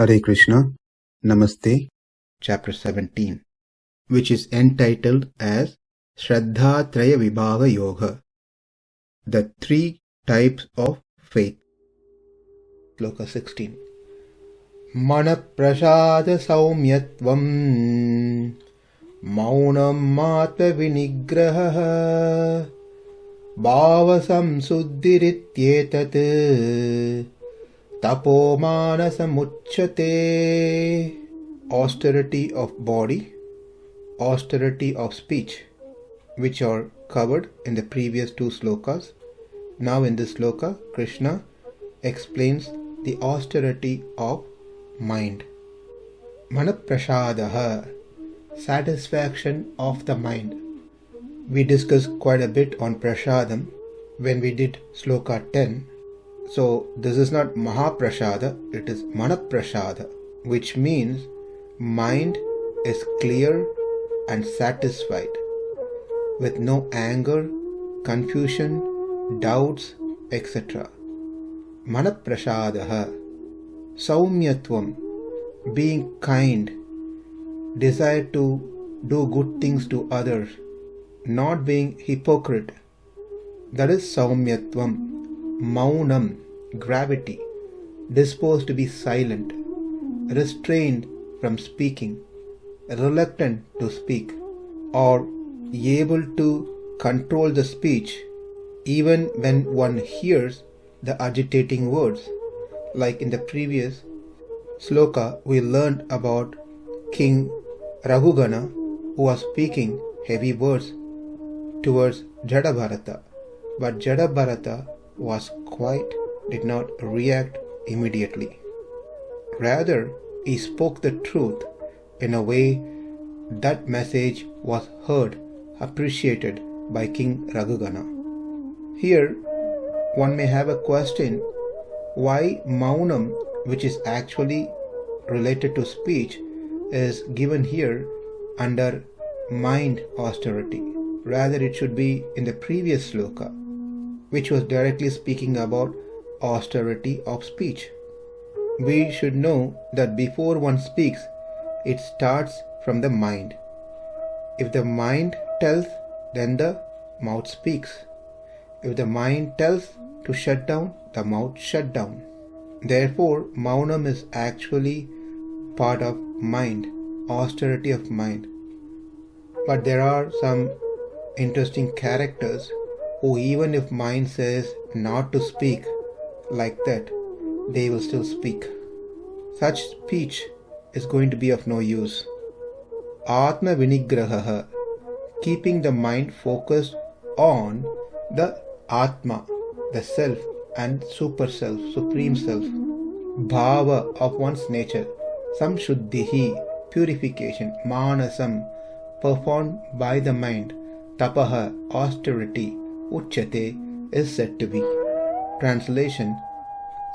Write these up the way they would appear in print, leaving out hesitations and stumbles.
Hare Krishna, Namaste, Chapter 17, which is entitled as Shraddha-traya vibhava yoga, the three types of faith. Sloka 16. Manaḥ-prasādaḥ saumyatvaṁ, maunam ātma-vinigrahaḥ, bhāva-saṁśuddhir etat, tapo mānasam ucyate. Austerity of body, austerity of speech, which are covered in the previous two slokas. Now in this sloka, Krishna explains the austerity of mind. Manaḥ-prasādaḥ, satisfaction of the mind. We discussed quite a bit on prasadam when we did sloka 10. So this is not manaḥ-prasādaḥ, it is manaḥ-prasādaḥ, which means mind is clear and satisfied, with no anger, confusion, doubts, etc. Manaḥ-prasādaḥ, saumyatvaṁ, being kind, desire to do good things to others, not being hypocrite. That is saumyatvaṁ. Maunam, gravity, disposed to be silent, restrained from speaking, reluctant to speak, or able to control the speech even when one hears the agitating words. Like in the previous sloka, we learned about King Raghugana, who was speaking heavy words towards Jada-bharata, but Jada-bharata was quiet, did not react immediately. Rather, he spoke the truth in a way that message was heard, appreciated by King Raghugana. Here, one may have a question, why maunam, which is actually related to speech, is given here under mind austerity. Rather, it should be in the previous sloka, which was directly speaking about austerity of speech. We should know that before one speaks, it starts from the mind. If the mind tells, then the mouth speaks. If the mind tells to shut down, the mouth shut down. Therefore, maunam is actually part of mind, austerity of mind. But there are some interesting characters who, even if mind says not to speak like that, they will still speak. Such speech is going to be of no use. Ātma-vinigrahaḥ, keeping the mind focused on the Atma, the self and super self, supreme self. Bhava, of one's nature. Saṁśuddhir, purification. Mānasam, performed by the mind. Tapaha, austerity. Ucyate, is said to be. Translation: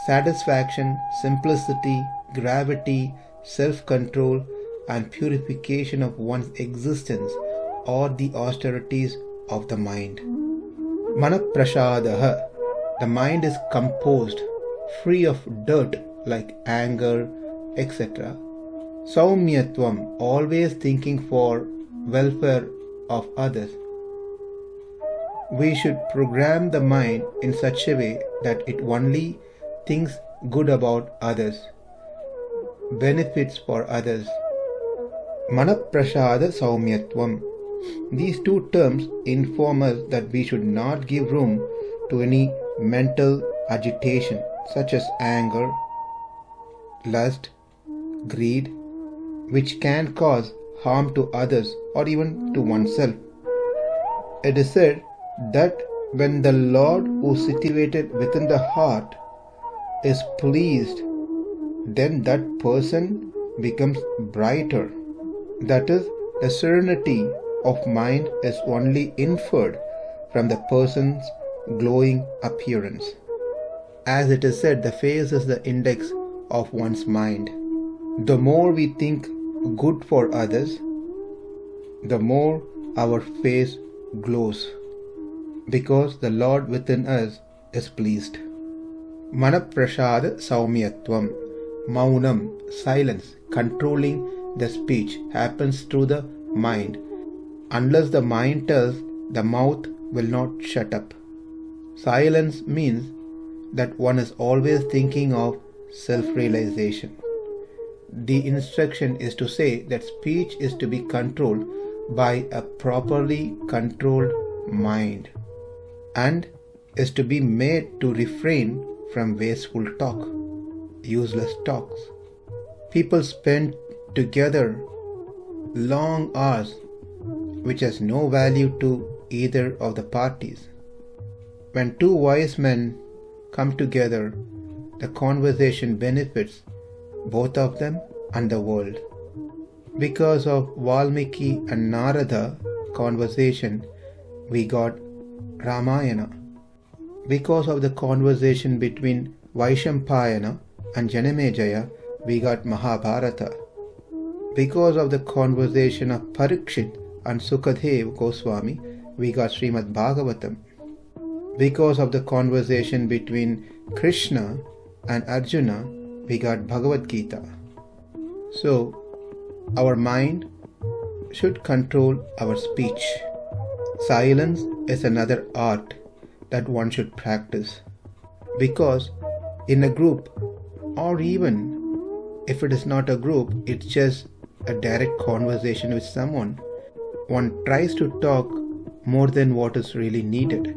satisfaction, simplicity, gravity, self-control and purification of one's existence are the austerities of the mind. Manaḥ-prasādaḥ, the mind is composed, free of dirt like anger, etc. Saumyatvaṁ, always thinking for welfare of others. We should program the mind in such a way that it only thinks good about others, benefits for others. Manaḥ-prasādaḥ saumyatvaṁ. These two terms inform us that we should not give room to any mental agitation such as anger, lust, greed, which can cause harm to others or even to oneself. It is said that when the Lord who is situated within the heart is pleased, then that person becomes brighter. That is, the serenity of mind is only inferred from the person's glowing appearance. As it is said, the face is the index of one's mind. The more we think good for others, the more our face glows, because the Lord within us is pleased. Manaḥ-prasādaḥ saumyatvaṁ, maunam, silence, controlling the speech, happens through the mind. Unless the mind tells, the mouth will not shut up. Silence means that one is always thinking of self-realization. The instruction is to say that speech is to be controlled by a properly controlled mind and is to be made to refrain from wasteful talk, useless talks. People spend together long hours which has no value to either of the parties. When two wise men come together, the conversation benefits both of them and the world. Because of Valmiki and Narada conversation, we got Ramayana. Because of the conversation between Vaishampayana and Janamejaya, we got Mahabharata. Because of the conversation of Parikshit and Sukadev Goswami, we got Srimad Bhagavatam. Because of the conversation between Krishna and Arjuna, we got Bhagavad Gita. So, our mind should control our speech. Silence is another art that one should practice. Because in a group, or even if it is not a group, it's just a direct conversation with someone, one tries to talk more than what is really needed.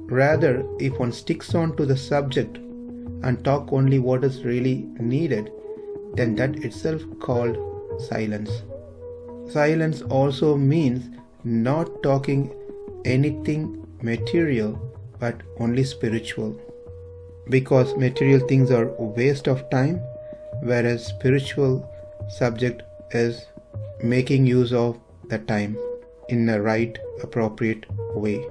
Rather, if one sticks on to the subject and talk only what is really needed, then that itself called silence. Silence also means not talking anything material but only spiritual. Because material things are a waste of time, whereas spiritual subject is making use of the time in a right, appropriate way.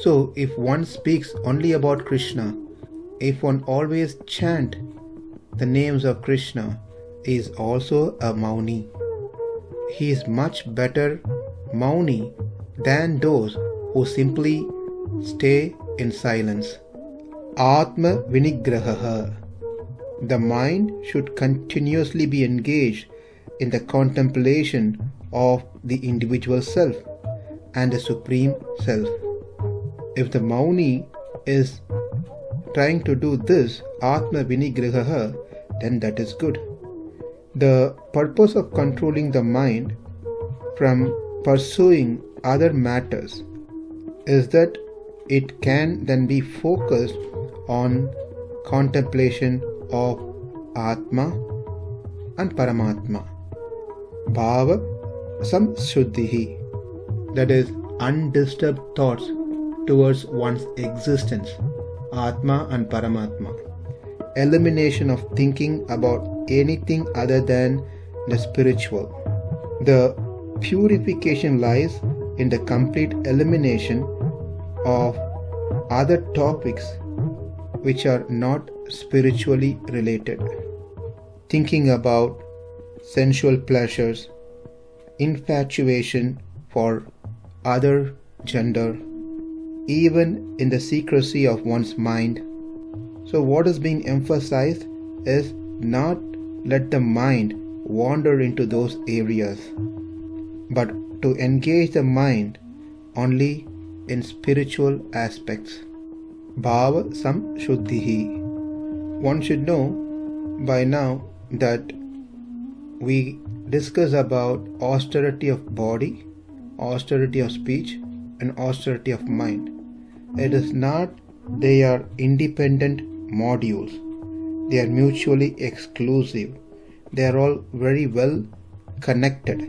So if one speaks only about Krishna, if one always chant the names of Krishna, is also a mauni. He is much better mauni than those who simply stay in silence. Ātma-vinigrahaḥ. The mind should continuously be engaged in the contemplation of the individual self and the Supreme Self. If the mauni is trying to do this, ātma-vinigrahaḥ, then that is good. The purpose of controlling the mind from pursuing other matters is that it can then be focused on contemplation of Atma and Paramatma. Bhāva-saṁśuddhir, that is undisturbed thoughts towards one's existence, Atma and Paramatma. Elimination of thinking about anything other than the spiritual. The purification lies in the complete elimination of other topics which are not spiritually related. Thinking about sensual pleasures, infatuation for other gender, even in the secrecy of one's mind. So what is being emphasized is not let the mind wander into those areas, but to engage the mind only in spiritual aspects. Bhāva-saṁśuddhir. One should know by now that we discuss about austerity of body, austerity of speech, and austerity of mind. It is not they are independent modules. They are mutually exclusive. They are all very well connected.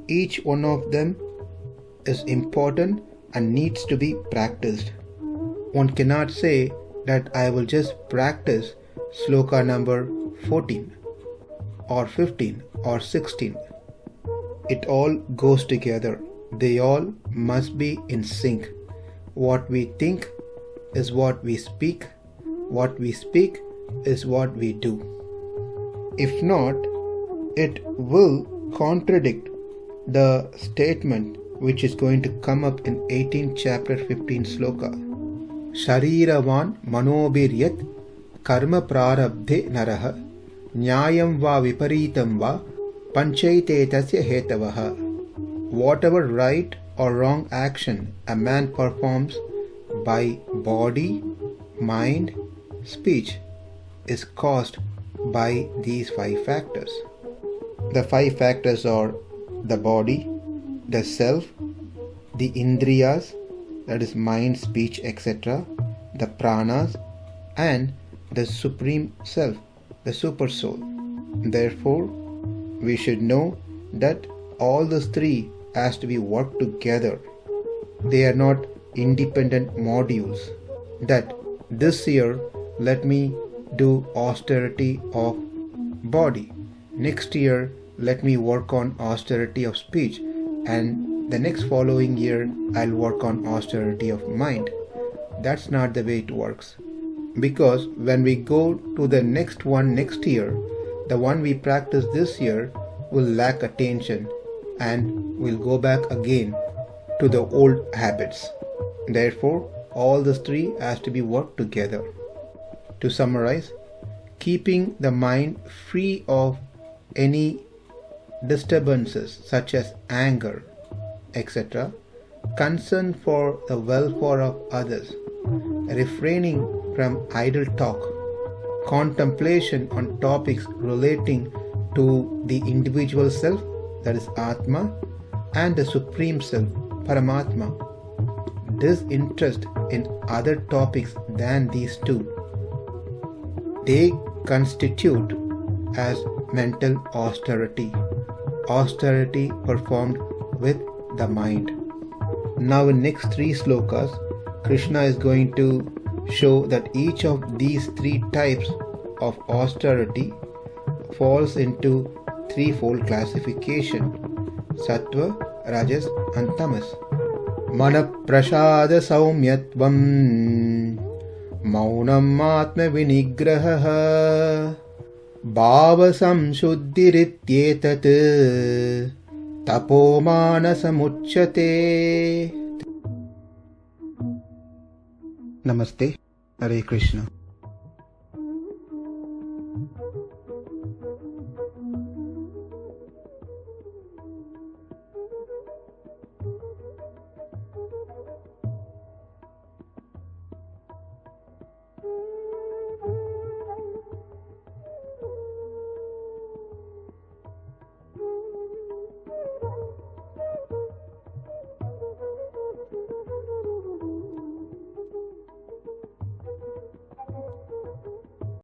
Each one of them is important and needs to be practiced. One cannot say that I will just practice Sloka number 14 or 15 or 16. It all goes together. They all must be in sync. What we think is what we speak. What we speak is what we do. If not, it will contradict the statement which is going to come up in 18th chapter 15 sloka. Shariravan manobiryat karma prarabdhe naraha nyāyam va viparitam va panchayate tasya hetavaha. Whatever right or wrong action a man performs by body, mind, speech is caused by these 5 factors. The 5 factors are the body, the self, the indriyas, that is mind, speech, etc., the pranas, and the supreme self, the super soul. Therefore, we should know that all these 3 has to be worked together. They are not independent modules. That this year let me do austerity of body, next year let me work on austerity of speech, and the next following year I'll work on austerity of mind. That's not the way it works. Because when we go to the next one next year, the one we practice this year will lack attention and will go back again to the old habits. Therefore, all these 3 has to be worked together. To summarize, keeping the mind free of any disturbances such as anger, etc., concern for the welfare of others, refraining from idle talk, contemplation on topics relating to the individual self, that is Atma, and the Supreme Self, Paramatma. Disinterest in other topics than these 2. They constitute as mental austerity, austerity performed with the mind. Now in next 3 slokas, Krishna is going to show that each of these 3 types of austerity falls into 3-fold classification: Sattva, Rajas and Tamas. manaḥ-prasādaḥ saumyatvaṁ, maunam ātma-vinigrahaḥ, bhāva-saṁśuddhir etat, tapo mānasam ucyate. Namaste. Hare Krishna.